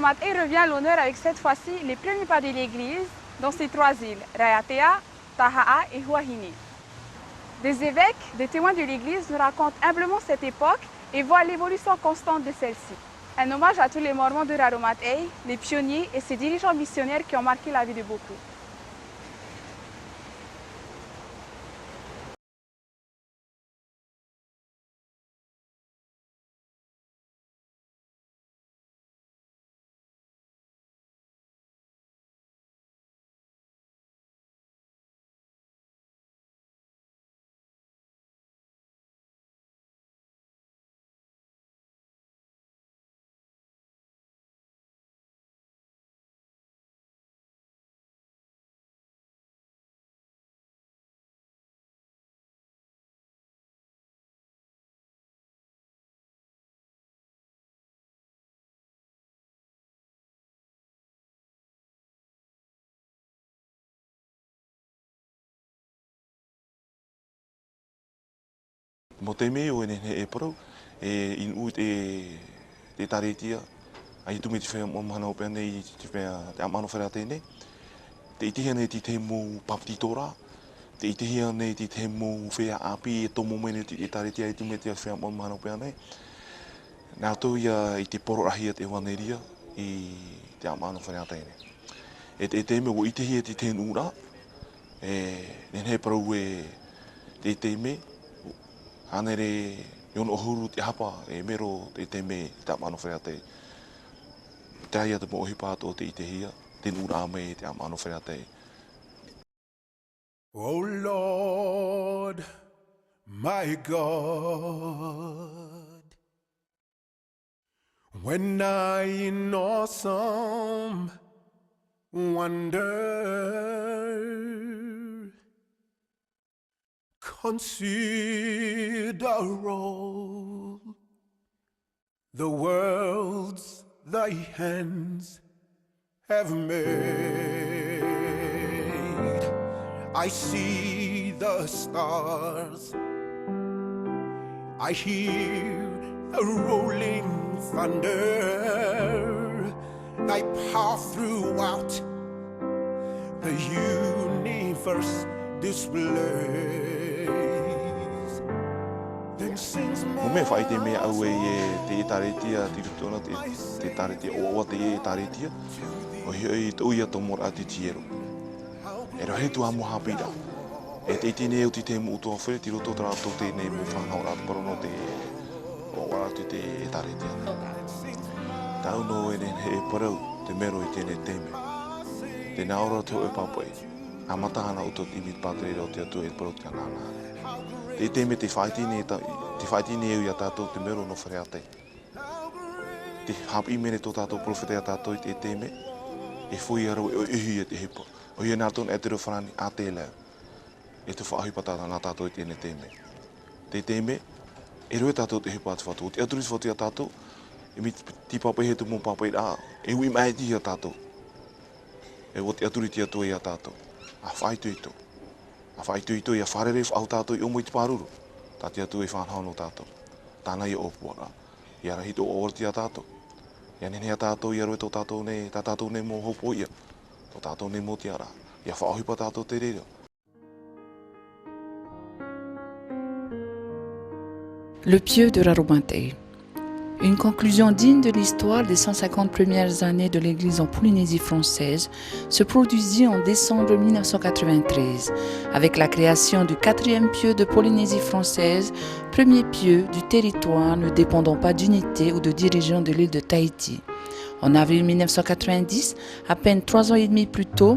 Raromatei revient à l'honneur avec cette fois-ci les premiers pas de l'église dans ces trois îles, Raiatea, Taha'a et Huahine. Des évêques, des témoins de l'église nous racontent humblement cette époque et voient l'évolution constante de celle-ci. Un hommage à tous les Mormons de Raromatei, les pionniers et ces dirigeants missionnaires qui ont marqué la vie de beaucoup. Mo te me o ene e pro in ut te taretia ai tu me te fea mo mana ope nei te fea te amano fera tene te iti hene te mo paptitora te iti hene te mo fea api e tomo mene te taretia ai tu me te fea mo mana ope nei na to ia i te poro rahia te waneria i te amano fera tene te me o iti hia te nura nene pro te me Hanere yon ohuru te hapa e mero te me te amano whea te aia te mo ohi pāto te ite hia, te nura me te amano whea te. Oh Lord, my God, when I in awesome wonder consider all the worlds thy hands have made. I see the stars, I hear the rolling thunder, thy power throughout the universe displays. Mo me whai te mea au te taretia, te rutona, te taretia, o te taretia, o hioi te uia to mora te tiero. E rohe tu amo hapira. E te tine au te mu utoa where, ti roto trato te ne mu whanau rātu parono te o waratu te taretia. Tau no e he parau, te mero i tēne teme. Te naora te o e papai. A matahana o tot imit pātere o te atu e parau te anana. Te teme te whaitine e ui a tātou te mero no whareate. Te hapi mene tō tātou profete a tātou i te teme, e fui arau e uhi e te hepa. O hia nātona e te reo whanani a te leo. E te whaahi patata nā tātou i tēne teme. Te teme, e reo tātou te hepa atu whatu. Te aturis whatu a tātou, e mi ti papai he tu mō papai rā, e ui mai ti a tātou. E o te aturi ti atu e a tātou. A whaitu ito. A whaitu ito i a wharere au tātou i omo i te pāruru. Tā te atu e whanhau no tātou. Tāna i opuara. I ara hito o orti a tātou. Ia nene a tātou i aroe tō tātou ne, tā tātou ne mō hopo ia. Tō tātou ne mō te ara. Ia whaohipa tātou te reo. Le pieu de Raromatei. Une conclusion digne de l'histoire des 150 premières années de l'Église en Polynésie française se produisit en décembre 1993 avec la création du 4e pieu de Polynésie française, premier pieu du territoire ne dépendant pas d'unité ou de dirigeant de l'île de Tahiti. En avril 1990, à peine 3 ans et demi plus tôt,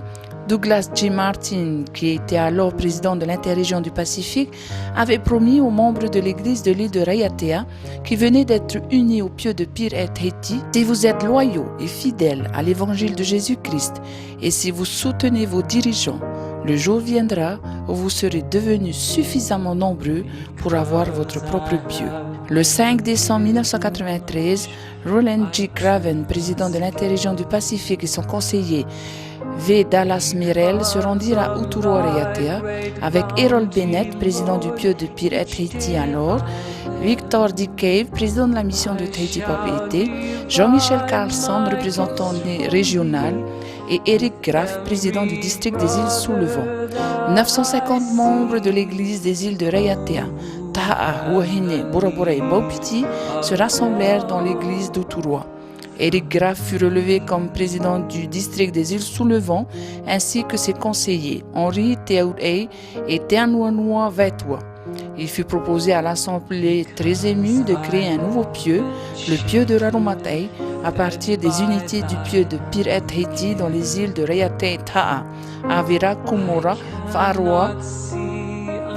Douglas J. Martin, qui était alors président de l'interrégion du Pacifique, avait promis aux membres de l'église de l'île de Raiatea, qui venaient d'être unis au pieu de Pir et Tahiti, si vous êtes loyaux et fidèles à l'évangile de Jésus-Christ et si vous soutenez vos dirigeants, le jour viendra où vous serez devenus suffisamment nombreux pour avoir votre propre pieu. Le 5 décembre 1993, Roland J. Craven, président de l'interrégion du Pacifique, et son conseiller V. Dallas Mirel se rendirent à Uturoa-Raiatea avec Errol Bennett, président du pieu de Pir et Tahiti alors, Victor D. Cave, président de la mission de Tahiti Propriété, Jean-Michel Carlson, représentant régional, et Eric Graff, président du district des îles sous le vent. 950 membres de l'église des îles de Raiatea, Taha'a, Huahine, Bora Bora et Baupiti se rassemblèrent dans l'église d'Uturoa. Eric Graff fut relevé comme président du district des îles sous le vent, ainsi que ses conseillers, Henri Teaoudei et Teanuanua Vaitua. Il fut proposé à l'Assemblée très émue de créer un nouveau pieu, le pieu de Raromatei, à partir des unités du pieu de Pir et Tahiti dans les îles de Raiatea et Ta'a, Avira, Kumora, Fa'aroa,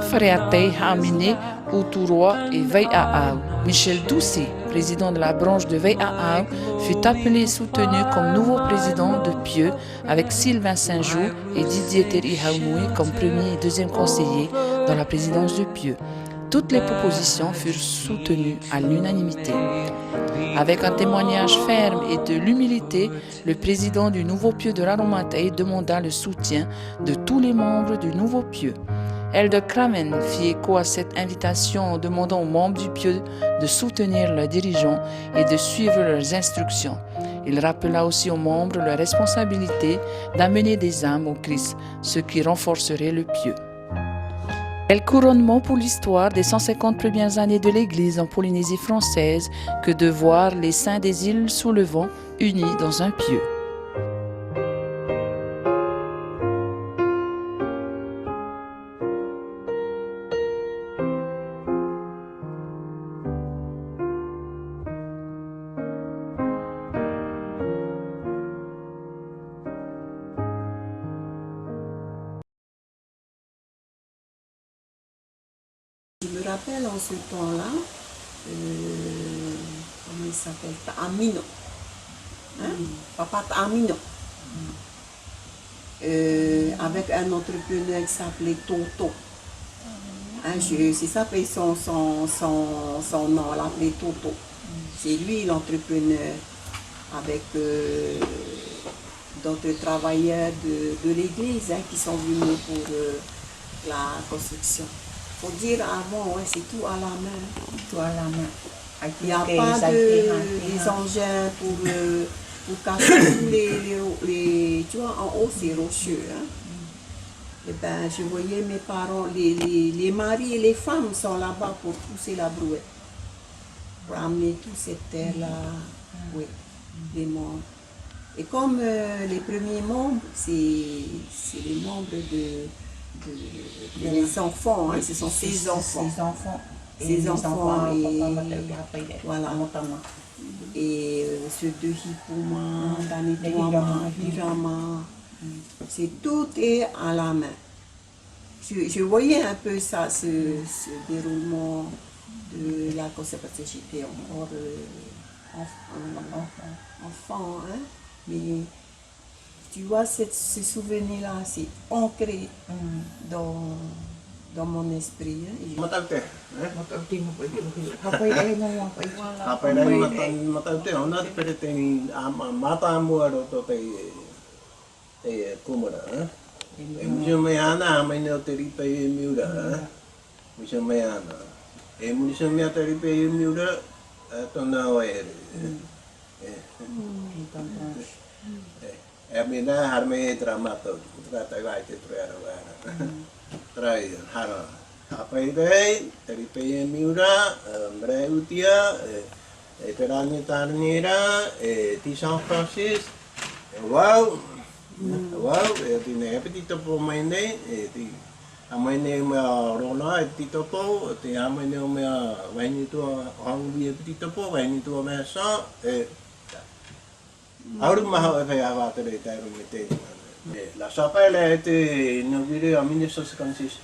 Whareatei, Haamine, Uturoa et Vaia'au. Michel Doucet, président de la branche de Vaia'au, fut appelé et soutenu comme nouveau président de Pieux avec Sylvain Saint-Jean et Didier Teri-Haunui comme premier et deuxième conseiller dans la présidence de Pieux. Toutes les propositions furent soutenues à l'unanimité. Avec un témoignage ferme et de l'humilité, le président du nouveau Pieux de Raromatei demanda le soutien de tous les membres du nouveau Pieux. Elder Kramen fit écho à cette invitation en demandant aux membres du Pieux de soutenir leurs dirigeants et de suivre leurs instructions. Il rappela aussi aux membres leur responsabilité d'amener des âmes au Christ, ce qui renforcerait le Pieux. Quel couronnement pour l'histoire des 150 premières années de l'Église en Polynésie française que de voir les saints des îles sous le vent unis dans un pieu. Je me rappelle en ce temps-là, comment il s'appelle, Ta'amino, Papa Ta'amino, avec un entrepreneur qui s'appelait Toto. C'est ça que son nom, on l'appelait Toto. C'est lui l'entrepreneur, avec d'autres travailleurs de l'église qui sont venus pour la construction. Faut dire avant, c'est tout à la main. Tout à la main. Il n'y a pas des engins pour casser tous les. Tu vois, en haut, c'est rocheux. Et ben, je voyais mes parents, les maris et les femmes sont là-bas pour pousser la brouette. Pour amener toute cette terre-là. Oui, les membres. Et comme les premiers membres, c'est les membres des enfants, ce sont ses enfants. Ses enfants et voilà. Et ceux de Hipuma, Tanituama, Hirama, tout est à la main. Je voyais un peu ça, ce déroulement de la conservation. J'étais encore enfant, mais tu vois, ce souvenir-là, c'est ancré dans mon esprit. Emina harme dramato, trata vai te troiara. Trai hara. Apa idei, dari pe miura, breutia, perani tarnira, ti San Francis. Wow. Wow, ti ne petito po maine, ti amaine ma rona ti topo, ti amaine ma vaini tu hangbi petito po, vaini tu ma sa, La chapelle a été inaugurée en 1956.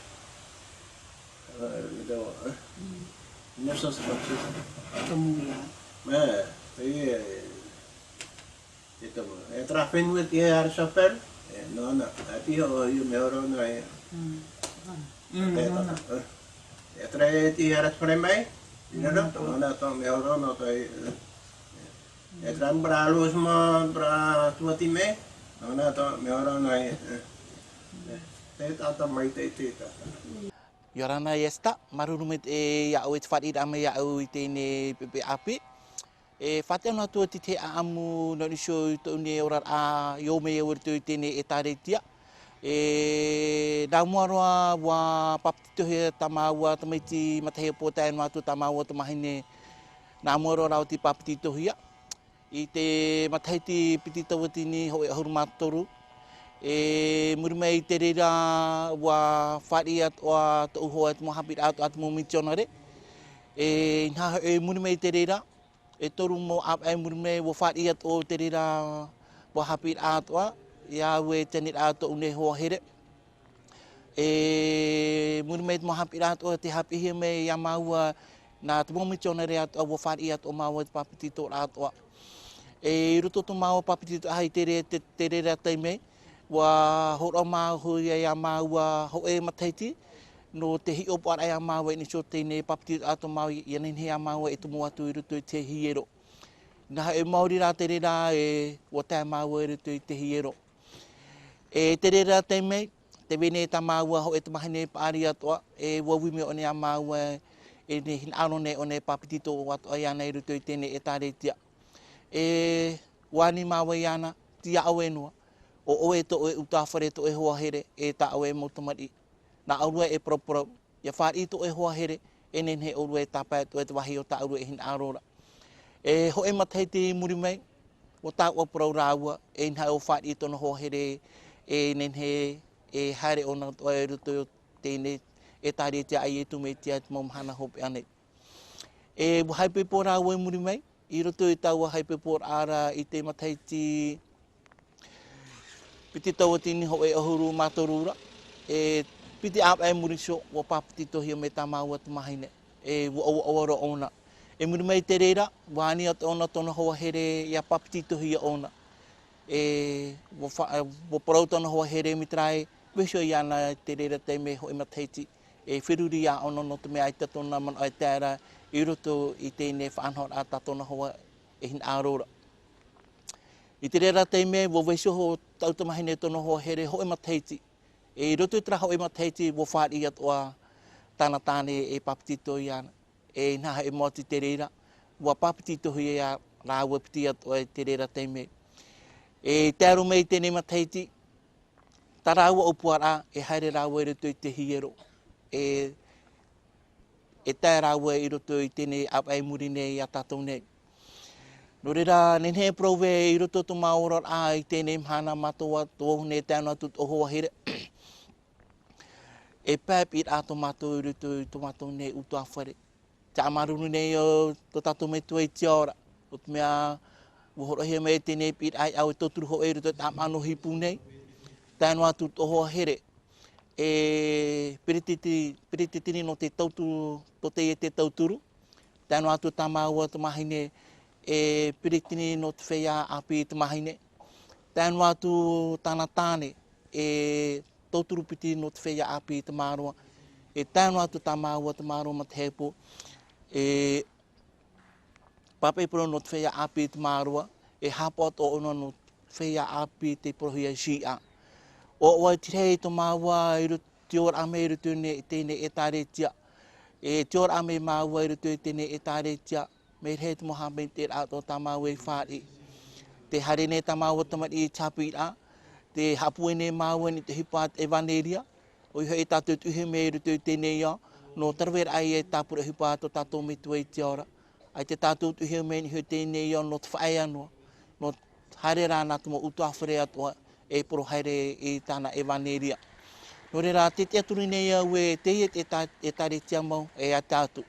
1956. Mais, c'est comme être à Fenouet à la chapelle. Non, non, à Tio, il me rend être à la Frémé. Non, on attend, mais on rend. Etran bralus ma bra tua time, Nona to me ora nai. Te tata mai te tata. Yorana yesta marurumit ya o whati rama ya o tēne pepe api. Whate ana tua te amu no nisho to ne ora a yo me o te tēne e taretia. Nā muaroa wa papitohe tamaua tamaiti matahe pōtai no atu tamaua tamahine nā muaroa rao te papitohia. I te mataiti pititawatini ho e ahuru mātoru. Murumei te reira wa whari at o te uho at mohapit atu mo mitionare. Nā murumei te reira. Toru mo ap murumei wa whari at o te reira wa hapit atua. Ia we tenit ato une hoa here. Murumei te mohapit atua te hapihi me ia maua nā te mo mitionare atua wa whari at o maua te papitito atua. Ruto to maua papitito ahai te reira teimei. Wa hora mahu ia maua ho e mataiti no te hi opo ara maua ni so tēne papitito ato mau ia nenhea maua e tumu atu i ruto i te hiero. Nā e mauri rā te reira wa tā maua i ruto i te hiero. Te reira teimei, te wene ta maua ho e te mahine paari atoa, wawime o ne a maua e ne hin arone o ne papitito atoa iana i ruto i tēne e tāretia. Wani maua iana, tia au enua. O oe to e utawhare to e hoa here e ta au e motomari. Nā aurua e proporo, ia whari to e hoa here e nenhe aurua e tapai to e te wahi o ta aurua e hin arora. Ho e matai te muri mai, o tā ua porau rāua, e nha o whari to na hoa here e nenhe e haere o na to e ruto o tēne e tāre te ai e tu me tia te momhana hope ane. Haipepo rāua e muri mai, i ruto i taua haipepo ara i te matai te piti tawatini ho e ahuru mātorura. Piti ap e muriso wa papitito hia me tā maua te mahine. Wa awaro ona. Muri mai te reira, wani at ona tona hoa here ia papitito hia ona. Wa parau tona hoa here mitrai, wesho iana te reira te me ho e mataiti. Whiruri ia ona no te mea ai tatona man ai tēra i roto i tēne whaanhor a tatona hoa e hin ārora. I te reira te me, wo weso ho tautamahine tono ho here ho e mataiti. I roto i tra ho e mataiti, wo whāri atoa tāna tāne e papitito iana. Nā e moti te reira, wa papitito hui ia rāua piti atoa te reira te me. Te aro mei tēne mataiti, tā rāua opuara e haere rāua i roto i te hiero. Tā rāua i roto i tēne apai murine i a tātou nei. No reira, nenhe prove i roto to maora a i tēnei mhana matoa tō ne tēnā tu o hoa here. Pēp i rāto mato i roto i tō mato ne utoa whare. Te amaruru nei o tō tato me tua i te ora. O te mea, wohorohia me tēnei pi ai au e toturu ho e roto tā mano hipu nei. Tēnā tu o hoa here. Perititini no te tauturu, to te e te tauturu. Tēnā tu tā maua te mahine piritini no te whea api te mahine. Tēnu atu tāna tāne tōturu piti no te whea api te māroa. Tēnu atu tā māua te māroa ma te hepo. Papepuro no te whea api te māroa. Hapot o ono no te whea api te prohia shia. O wai te rei to māua i te ora ame i rutu ne tēne e tāretia. Te ora ame māua i rutu tēne e tāretia. Me rei te Mohamed te rātou tā māua i whāri. Te hare ne tā māua tamari i tāpui rā. Te hapue ne māua ni te hipat e vaneria. O iho e tātou tuhe me i rutu tēnei ia. No tarawera ai e tāpura hipat o tātou me tua i te ora. Ai te tātou tuhe me ni hu tēnei ia no te whae anua. No hare rā nā tumo utua whare atua e poro haere i tāna e vaneria. No reira, te aturi nei au e te e tāre tia mau e a tātou.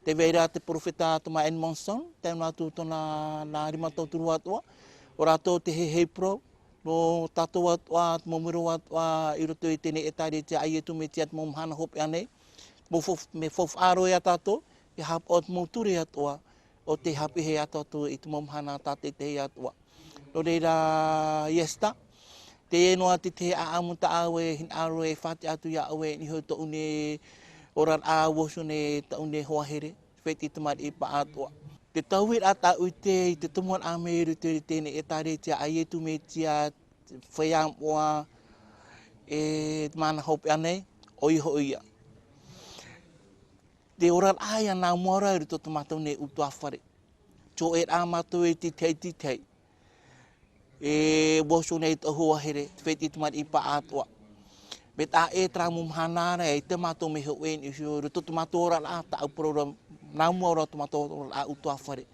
Te veira te profeta toma Edmondson, tēnā atu tōna nā rimatau turu atua. O rātou te hei pro, no tātou atua, te momuro atua, i roto i tēne e tāre te ai e tu me tia te momhana hope anei. Me fof aro e a tātou, e hapa o te mouture atua, o te hapihe atua i te momhana tāte te hei atua. No reira, yesta, te enoa te a amuta awe, hin aro e whate atu ia awe, ni hau to une orar a woso ne taune hoa here, wheti tamari i pa atua. Te tauhir ata ui te tumuan ame i rutu tēne e tāre tia ai e tu me tia whea moa e mana hope anei, oi hoi. Te ora aia nā moara i roto mātou ne utua whare. Tō e rā mātou e titei. E boso nei tohua here, te wheti te mari i pa atua. Me tā e tra mumhanara e te mātou me ho uen i hio, roto te mātou ora rā ta upurora, nā moara te mātou ora rā utua whare.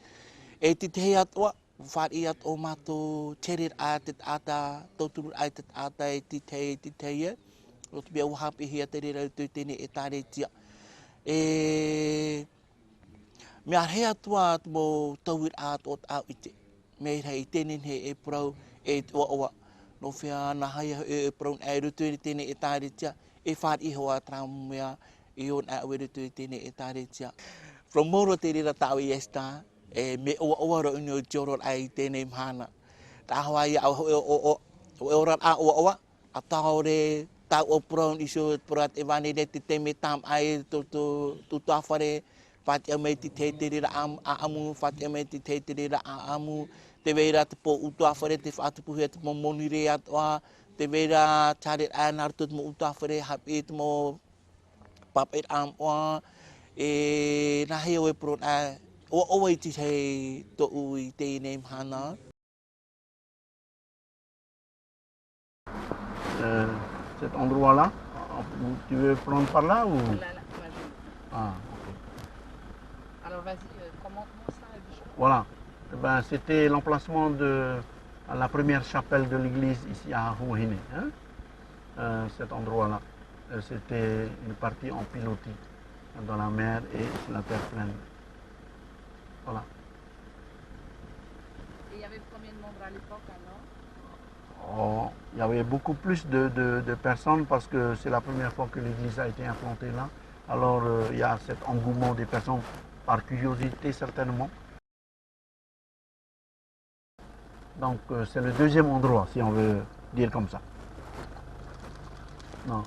E titei atua, whari atua mātou tere rā te ata, tauturu ai te ata e titei e. Roto bia uhapi hia te rera tui tene e tāre tia. Me arhe atua at mo tauir atua au ite. Me rei tenen he e prau e oa. No whia na haia e prau e rutu e tene e tāre tia. E whari hoa tramu mea e on au e rutu e tene e tāre tia. From moro te rera tau i esta, me oa ro unu tioror ai tene mhana. Tā hoa i au ora a oa, a tau re tau o prau iso prat e vane ne te teme tam ai tu tawhare, whati a mei te te rera a amu, whati a mei te te rera a amu, te veira te po utuawhare, te whaatupuhia te mo monire atua, te veira tare a naruto te mo utuawhare, hapi te mo papet am oa, e na heo e prot a, o i te hei to ui te nei mhana. Cet endroit-là, tu veux prendre par là ou? Là, Ah, ok. alors vas-y, commente-moi ça. Voilà. Eh ben, c'était l'emplacement de la première chapelle de l'église ici à Huahine. Hein? Cet endroit-là. C'était une partie en pilotis dans la mer et sur la terre pleine. Voilà. Et il y avait combien de membres à l'époque alors? Oh, il y avait beaucoup plus de personnes parce que c'est la première fois que l'église a été implantée là. Alors il y a cet engouement des personnes par curiosité certainement. Donc c'est le deuxième endroit si on veut dire comme ça. Non.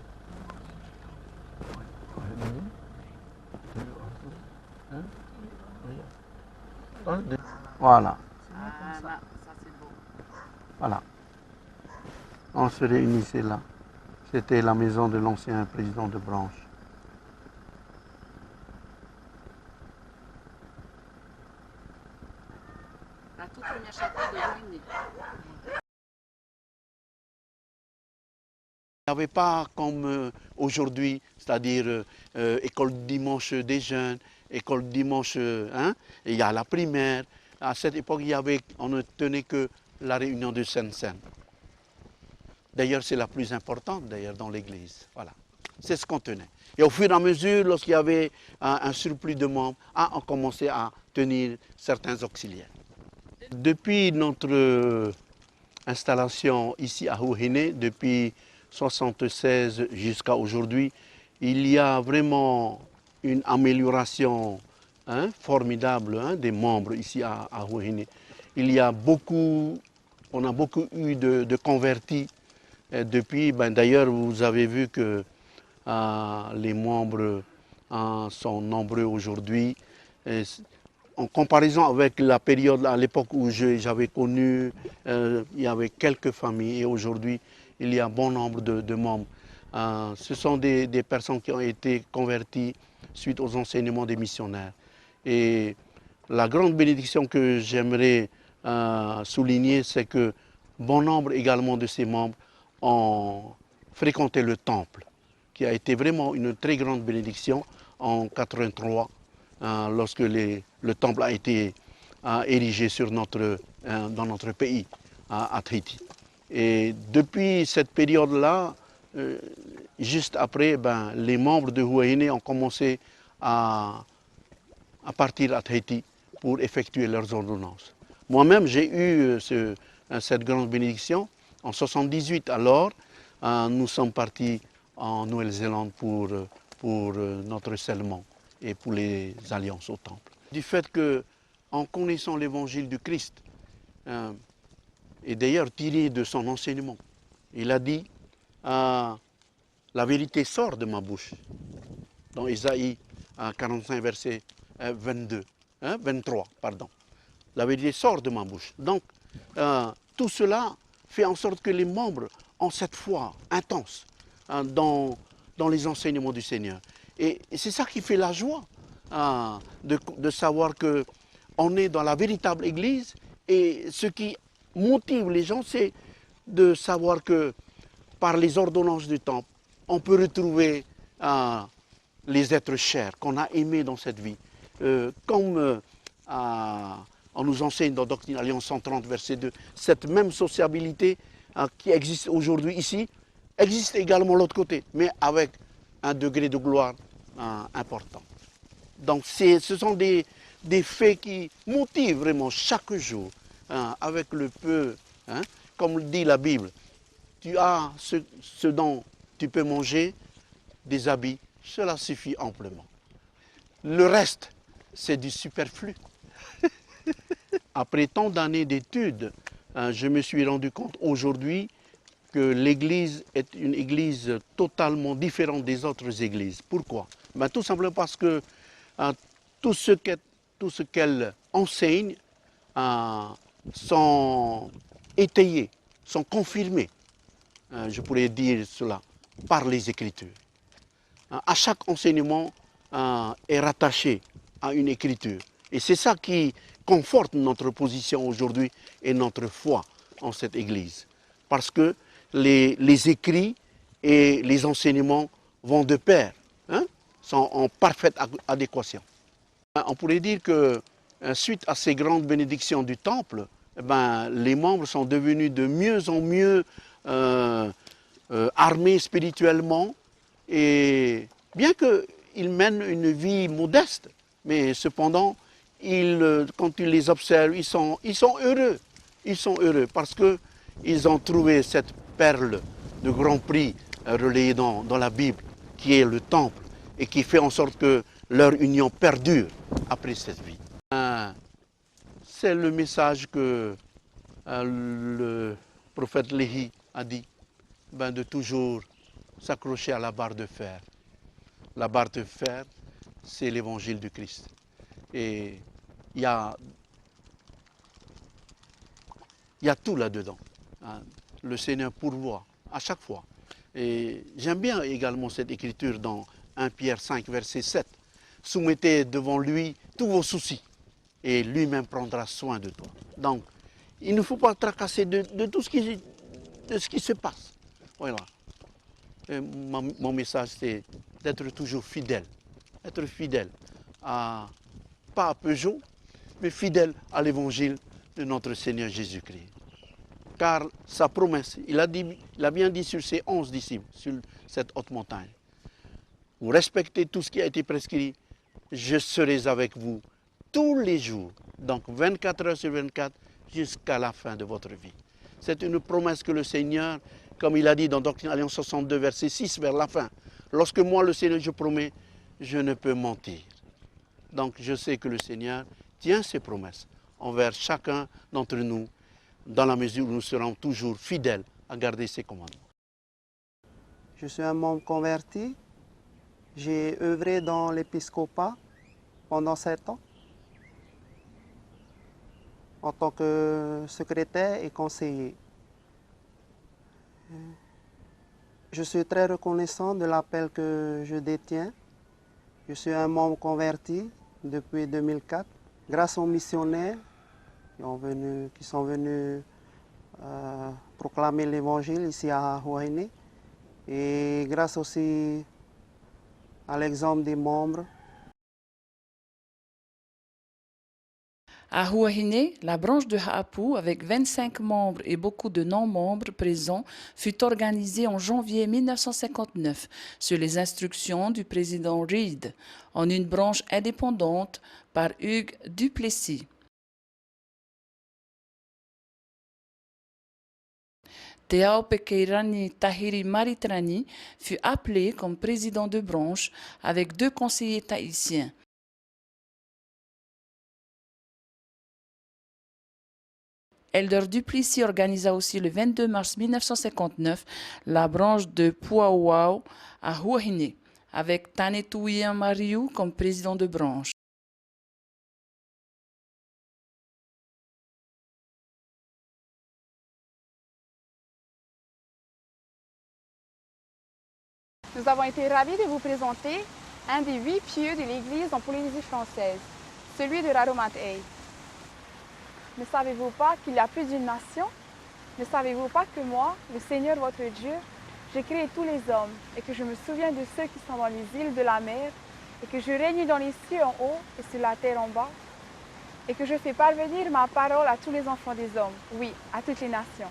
Voilà. Ça c'est beau. Voilà. On se réunissait là. C'était la maison de l'ancien président de branche. La toute première chapelle de Huahine. Il n'y avait pas comme aujourd'hui, c'est-à-dire école dimanche des jeunes, école dimanche, hein, et il y a la primaire. À cette époque, on ne tenait que la réunion de Sainte-Seine. D'ailleurs, c'est la plus importante d'ailleurs dans l'église. Voilà. C'est ce qu'on tenait. Et au fur et à mesure, lorsqu'il y avait un surplus de membres, on commençait à tenir certains auxiliaires. Depuis notre installation ici à Huahine, depuis 1976 jusqu'à aujourd'hui, il y a vraiment une amélioration formidable des membres ici à Huahine. Il y a on a beaucoup eu de convertis. Depuis, d'ailleurs, vous avez vu que les membres sont nombreux aujourd'hui. En comparaison avec la période, à l'époque où j'avais connu, il y avait quelques familles et aujourd'hui, il y a un bon nombre de membres. Ce sont des personnes qui ont été converties suite aux enseignements des missionnaires. Et la grande bénédiction que j'aimerais souligner, c'est que bon nombre également de ces membres ont fréquenté le temple, qui a été vraiment une très grande bénédiction en 1983, lorsque le temple a été érigé dans notre pays, à Tahiti. Et depuis cette période-là, juste après, les membres de Huahine ont commencé à partir à Tahiti pour effectuer leurs ordonnances. Moi-même, j'ai eu cette grande bénédiction. En 1978, alors, nous sommes partis en Nouvelle-Zélande pour notre scellement et pour les alliances au temple. Du fait qu'en connaissant l'évangile du Christ, et d'ailleurs tiré de son enseignement, il a dit la vérité sort de ma bouche. Dans Ésaïe 45, verset 23, pardon. La vérité sort de ma bouche. Donc, tout cela fait en sorte que les membres ont cette foi intense hein, dans les enseignements du Seigneur. Et c'est ça qui fait la joie hein, de savoir qu'on est dans la véritable Église. Et ce qui motive les gens, c'est de savoir que par les ordonnances du temple, on peut retrouver les êtres chers qu'on a aimés dans cette vie. Comme on nous enseigne dans Doctrine Alliance 130, verset 2, cette même sociabilité qui existe aujourd'hui ici, existe également de l'autre côté, mais avec un degré de gloire important. Donc ce sont des faits qui motivent vraiment chaque jour, avec le peu, hein, comme dit la Bible, tu as ce dont tu peux manger, des habits, cela suffit amplement. Le reste, c'est du superflu. Après tant d'années d'études, je me suis rendu compte aujourd'hui que l'Église est une Église totalement différente des autres Églises. Pourquoi? Tout simplement parce que tout ce qu'elle enseigne sont étayés, sont confirmés, je pourrais dire cela, par les Écritures. À chaque enseignement est rattaché à une Écriture. Et c'est ça qui conforte notre position aujourd'hui et notre foi en cette Église. Parce que les écrits et les enseignements vont de pair, hein, sont en parfaite adéquation. On pourrait dire que suite à ces grandes bénédictions du temple, les membres sont devenus de mieux en mieux armés spirituellement, et bien qu'ils mènent une vie modeste, mais cependant, quand ils les observent, ils sont heureux. Ils sont heureux parce qu'ils ont trouvé cette perle de grand prix relayée dans la Bible, qui est le temple, et qui fait en sorte que leur union perdure après cette vie. C'est le message que le prophète Léhi a dit, de toujours s'accrocher à la barre de fer. La barre de fer, c'est l'évangile du Christ. Et il y a tout là-dedans. Le Seigneur pourvoit à chaque fois. Et j'aime bien également cette écriture dans 1 Pierre 5, verset 7. Soumettez devant lui tous vos soucis et lui-même prendra soin de toi. Donc, il ne faut pas tracasser de tout ce qui se passe. Voilà. Et mon message, c'est d'être toujours fidèle. Être fidèle, pas à Peugeot, mais fidèle à l'évangile de notre Seigneur Jésus-Christ. Car sa promesse, il a bien dit sur ses 11 disciples, sur cette haute montagne, vous respectez tout ce qui a été prescrit, je serai avec vous tous les jours, donc 24 heures sur 24, jusqu'à la fin de votre vie. C'est une promesse que le Seigneur, comme il a dit dans Doctrine Alliance 62, verset 6, vers la fin, lorsque moi, le Seigneur, je promets, je ne peux mentir. Donc je sais que le Seigneur tient ses promesses envers chacun d'entre nous, dans la mesure où nous serons toujours fidèles à garder ses commandements. Je suis un membre converti. J'ai œuvré dans l'épiscopat pendant 7 ans en tant que secrétaire et conseiller. Je suis très reconnaissant de l'appel que je détiens. Je suis un membre converti depuis 2004 grâce aux missionnaires qui sont venus proclamer l'évangile ici à Huahine, et grâce aussi à l'exemple des membres. À Huahine, la branche de Ha'apu, avec 25 membres et beaucoup de non-membres présents, fut organisée en janvier 1959 sur les instructions du président Reed, en une branche indépendante par Hugues Duplessis. Teao Pekeirani Tahiri Maritrani fut appelé comme président de branche avec 2 conseillers tahitiens. Elder Duplessis organisa aussi le 22 mars 1959 la branche de Puauau à Huahine, avec Tanetuia Mariu comme président de branche. Nous avons été ravis de vous présenter un des 8 pieux de l'Église en Polynésie française, celui de Raromantei. Ne savez-vous pas qu'il y a plus d'une nation? Ne savez-vous pas que moi, le Seigneur votre Dieu, j'ai créé tous les hommes et que je me souviens de ceux qui sont dans les îles de la mer et que je règne dans les cieux en haut et sur la terre en bas et que je fais parvenir ma parole à tous les enfants des hommes, oui, à toutes les nations.